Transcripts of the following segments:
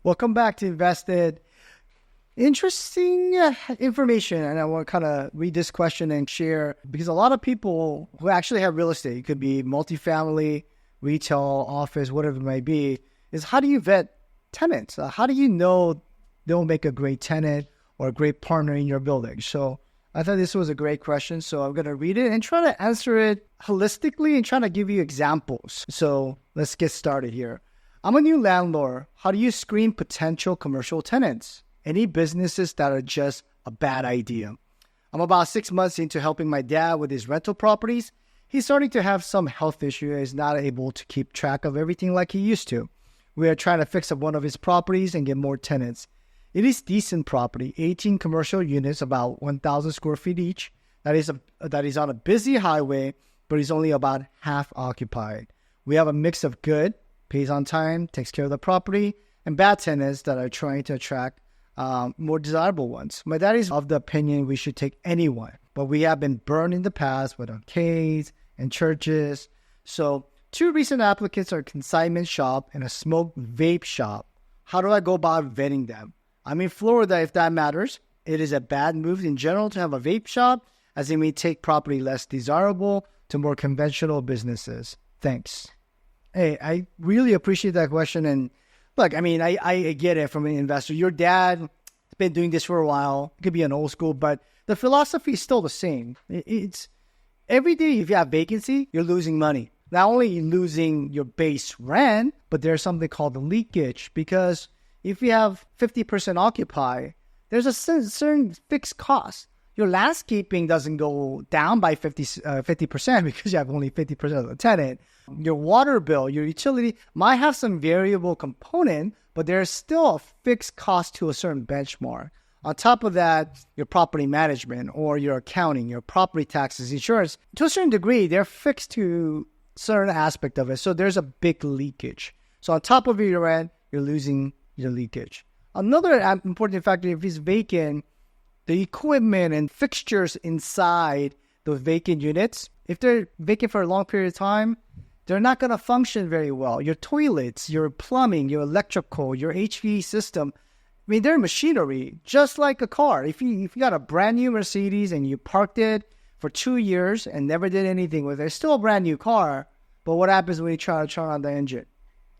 Welcome back to Invested. Interesting information, and I want to kind of read this question and share, because a lot of people who actually have real estate, it could be multifamily, retail, office, whatever it might be, is how do you vet tenants? How do you know they'll make a great tenant or a great partner in your building? So I thought this was a great question, so I'm going to read it and try to answer it holistically and try to give you examples. So let's get started here. I'm a new landlord. How do you screen potential commercial tenants? Any businesses that are just a bad idea? I'm about 6 months into helping my dad with his rental properties. He's starting to have some health issue and is not able to keep track of everything like he used to. We are trying to fix up one of his properties and get more tenants. It is decent property, 18 commercial units, about 1,000 square feet each. That is on a busy highway, but is only about half occupied. We have a mix of good, pays on time, takes care of the property, and bad tenants that are trying to attract more desirable ones. My dad is of the opinion we should take anyone, but we have been burned in the past with arcades and churches. So 2 recent applicants are a consignment shop and a smoke vape shop. How do I go about vetting them? I'm in Florida, if that matters. It is a bad move in general to have a vape shop, as it may take property less desirable to more conventional businesses. Thanks. Hey, I really appreciate that question. And look, I mean, I get it from an investor. Your dad has been doing this for a while. It could be an old school, but the philosophy is still the same. It's every day if you have vacancy, you're losing money. Not only are you losing your base rent, but there's something called the leakage. Because if you have 50% occupy, there's a certain fixed cost. Your landscaping doesn't go down by 50% because you have only 50% of the tenant. Your water bill, your utility might have some variable component, but there's still a fixed cost to a certain benchmark. On top of that, your property management or your accounting, your property taxes, insurance, to a certain degree, they're fixed to a certain aspect of it. So there's a big leakage. So on top of your rent, you're losing your leakage. Another important factor, if it's vacant, the equipment and fixtures inside those vacant units, if they're vacant for a long period of time, they're not going to function very well. Your toilets, your plumbing, your electrical, your HVAC system, I mean, they're machinery, just like a car. If you got a brand new Mercedes and you parked it for 2 years and never did anything with it, it's still a brand new car, but what happens when you try to turn on the engine?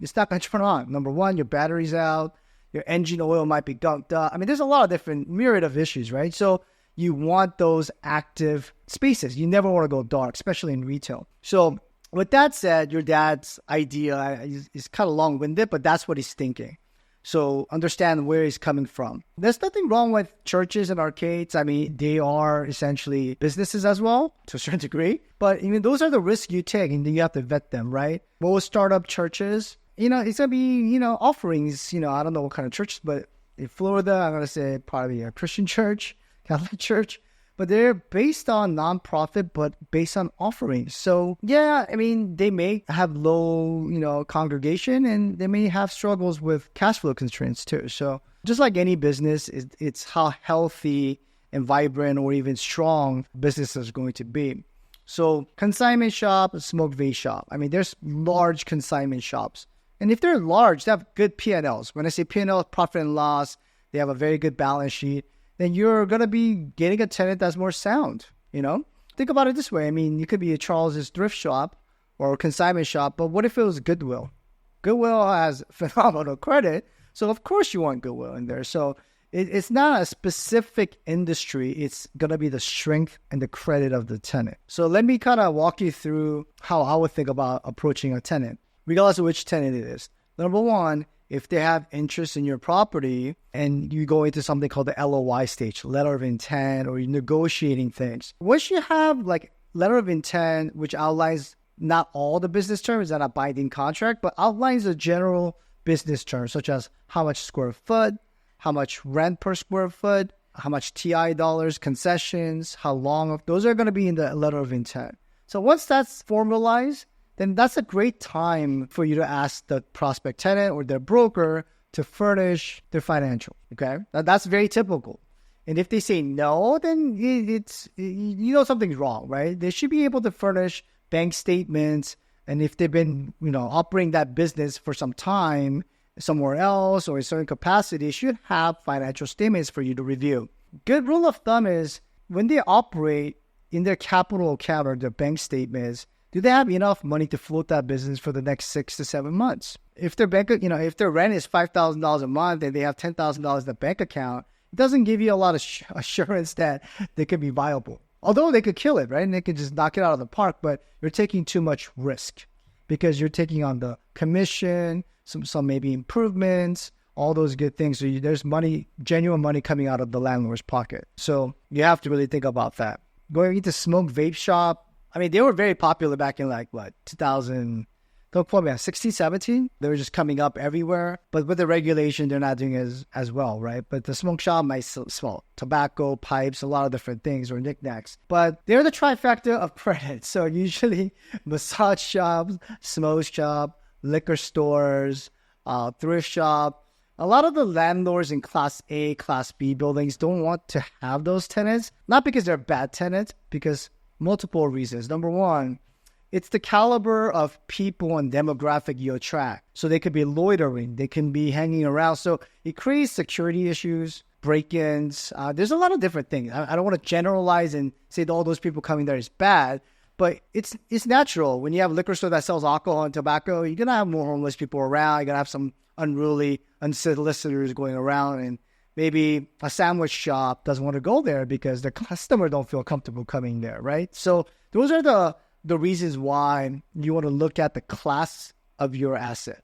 It's not going to turn on. Number one, your battery's out. Your engine oil might be gunked up. I mean, there's a lot of different myriad of issues, right? So you want those active spaces. You never want to go dark, especially in retail. So with that said, your dad's idea is kind of long-winded, but that's what he's thinking. So understand where he's coming from. There's nothing wrong with churches and arcades. I mean, they are essentially businesses as well, to a certain degree. But I mean, those are the risks you take, and you have to vet them, right? What will startup churches? It's going to be, offerings, I don't know what kind of church, but in Florida, I'm going to say probably a Christian church, Catholic church, but they're based on nonprofit, but based on offerings. So yeah, I mean, they may have low, congregation, and they may have struggles with cash flow constraints too. So just like any business, it's how healthy and vibrant or even strong business is going to be. So consignment shop, smoke vape shop. I mean, there's large consignment shops. And if they're large, they have good P&Ls. When I say P&L, profit and loss, they have a very good balance sheet. Then you're going to be getting a tenant that's more sound, Think about it this way. I mean, you could be a Charles's thrift shop or a consignment shop, but what if it was Goodwill? Goodwill has phenomenal credit, so of course you want Goodwill in there. So it's not a specific industry. It's going to be the strength and the credit of the tenant. So let me kind of walk you through how I would think about approaching a tenant, regardless of which tenant it is. Number one, if they have interest in your property and you go into something called the LOI stage, letter of intent, or you're negotiating things. Once you have like letter of intent, which outlines not all the business terms, not a binding contract, but outlines the general business terms, such as how much square foot, how much rent per square foot, how much TI dollars, concessions, how long, those are going to be in the letter of intent. So once that's formalized, then that's a great time for you to ask the prospect tenant or their broker to furnish their financial. Okay, that's very typical. And if they say no, then it's something's wrong, right? They should be able to furnish bank statements, and if they've been operating that business for some time somewhere else or a certain capacity should have financial statements for you to review. Good rule of thumb is when they operate in their capital account or their bank statements, do they have enough money to float that business for the next 6 to 7 months? If their if their rent is $5,000 a month and they have $10,000 in the bank account, it doesn't give you a lot of assurance that they could be viable. Although they could kill it, right? And they could just knock it out of the park, but you're taking too much risk because you're taking on the commission, some maybe improvements, all those good things. So there's money, genuine money coming out of the landlord's pocket. So you have to really think about that. Going into smoke vape shop, I mean, they were very popular back in 2000, don't quote me, 16, 17. They were just coming up everywhere. But with the regulation, they're not doing as well, right? But the smoke shop might smell tobacco, pipes, a lot of different things or knickknacks. But they're the trifecta of credit. So usually massage shops, smoke shop, liquor stores, thrift shop. A lot of the landlords in Class A, Class B buildings don't want to have those tenants. Not because they're bad tenants, because multiple reasons. Number one, it's the caliber of people and demographic you attract. So they could be loitering, they can be hanging around. So it creates security issues, break-ins. There's a lot of different things. I don't want to generalize and say that all those people coming there is bad, but it's natural. When you have a liquor store that sells alcohol and tobacco, you're going to have more homeless people around. You're going to have some unruly, unsolicitors going around, and maybe a sandwich shop doesn't want to go there because their customer don't feel comfortable coming there, right? So those are the reasons why you want to look at the class of your asset.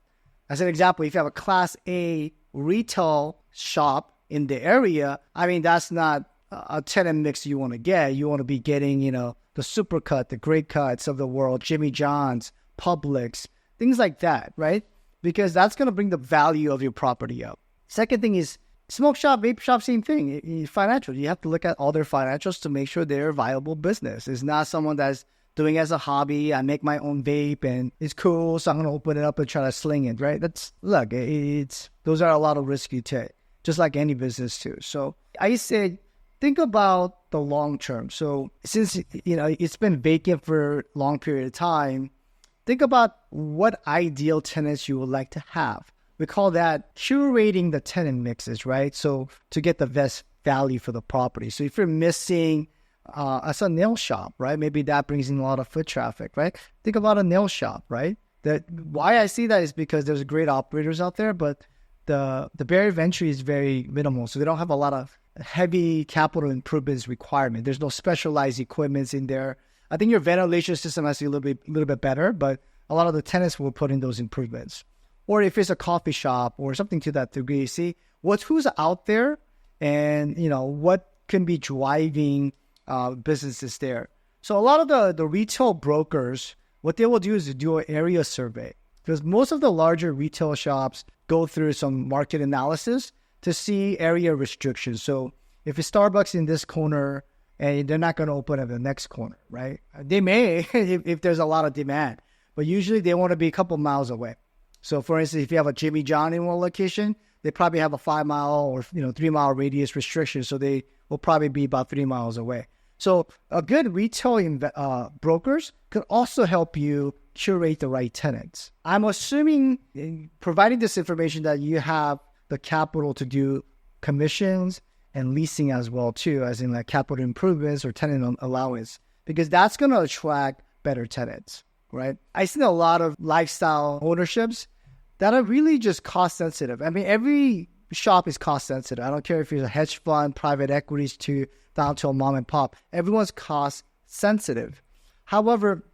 As an example, if you have a Class A retail shop in the area, I mean, that's not a tenant mix you want to get. You want to be getting, the Supercut, the Great Cuts of the world, Jimmy John's, Publix, things like that, right? Because that's going to bring the value of your property up. Second thing is smoke shop, vape shop, same thing. Financial. You have to look at all their financials to make sure they're a viable business. It's not someone that's doing it as a hobby. I make my own vape and it's cool, so I'm going to open it up and try to sling it, right? Those are a lot of risks you take, just like any business too. So I said, think about the long term. So since, it's been vacant for a long period of time, think about what ideal tenants you would like to have. We call that curating the tenant mixes, right? So to get the best value for the property. So if you're missing as a nail shop, right? Maybe that brings in a lot of foot traffic, right? Think about a nail shop, right? Why I see that is because there's great operators out there, but the barrier of entry is very minimal. So they don't have a lot of heavy capital improvements requirement. There's no specialized equipments in there. I think your ventilation system has to be a little bit better, but a lot of the tenants will put in those improvements. Or if it's a coffee shop or something to that degree, see who's out there and, what can be driving businesses there. So a lot of the retail brokers, what they will do is do an area survey, because most of the larger retail shops go through some market analysis to see area restrictions. So if a Starbucks in this corner and they're not going to open at the next corner, right? They may if there's a lot of demand, but usually they want to be a couple miles away. So for instance, if you have a Jimmy John in one location, they probably have a 5 mile or 3 mile radius restriction. So they will probably be about 3 miles away. So a good retail brokers could also help you curate the right tenants. I'm assuming, providing this information, that you have the capital to do commissions and leasing as well too, as in like capital improvements or tenant allowance, because that's going to attract better tenants, right? I've seen a lot of lifestyle ownerships that are really just cost sensitive. I mean, every shop is cost sensitive. I don't care if you're a hedge fund, private equities to down to a mom and pop. Everyone's cost sensitive. However,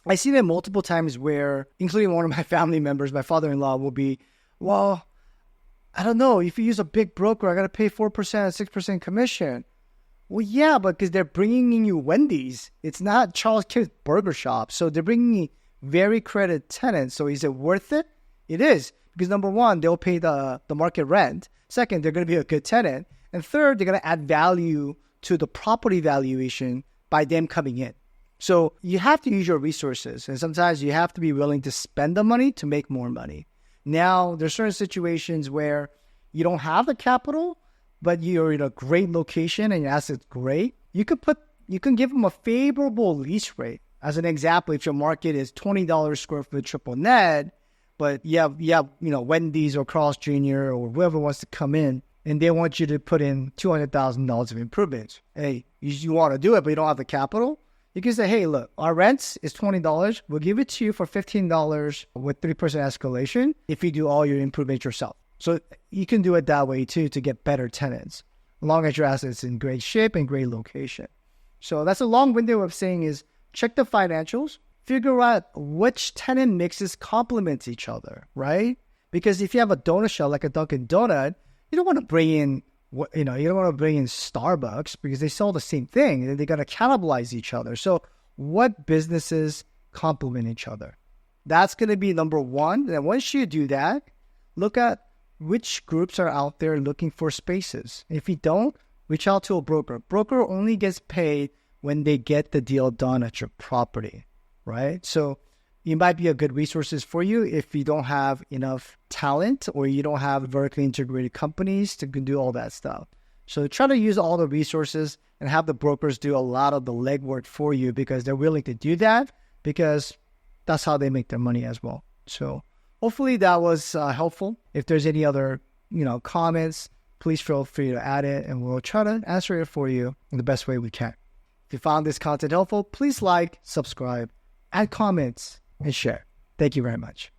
I see that multiple times where, including one of my family members, my father-in-law, will be, well, I don't know, if you use a big broker, I got to pay 4% or 6% commission. Well, yeah, but because they're bringing in you Wendy's. It's not Charles Kidd's Burger Shop. So they're bringing in very credited tenants. So is it worth it? It is. Because number one, they'll pay the market rent. Second, they're going to be a good tenant. And third, they're going to add value to the property valuation by them coming in. So you have to use your resources. And sometimes you have to be willing to spend the money to make more money. Now, there's certain situations where you don't have the capital, but you're in a great location and your asset's great. You can give them a favorable lease rate. As an example, if your market is $20 square foot triple net, but Wendy's or Carl's Jr. or whoever wants to come in, and they want you to put in $200,000 of improvements. Hey, you want to do it, but you don't have the capital? You can say, hey, look, our rent is $20. We'll give it to you for $15 with 3% escalation if you do all your improvements yourself. So you can do it that way too to get better tenants, as long as your asset's in great shape and great location. So that's a long window of saying is check the financials, figure out which tenant mixes complement each other, right? Because if you have a donut shop like a Dunkin' Donut, you don't want to bring in Starbucks because they sell the same thing and they're going to cannibalize each other. So what businesses complement each other? That's going to be number one. And once you do that, look at which groups are out there looking for spaces. If you don't, reach out to a broker. Broker only gets paid when they get the deal done at your property, right? So it might be a good resources for you if you don't have enough talent or you don't have vertically integrated companies to do all that stuff. So try to use all the resources and have the brokers do a lot of the legwork for you because they're willing to do that because that's how they make their money as well. So hopefully that was helpful. If there's any other, comments, please feel free to add it and we'll try to answer it for you in the best way we can. If you found this content helpful, please like, subscribe, add comments, and share. Thank you very much.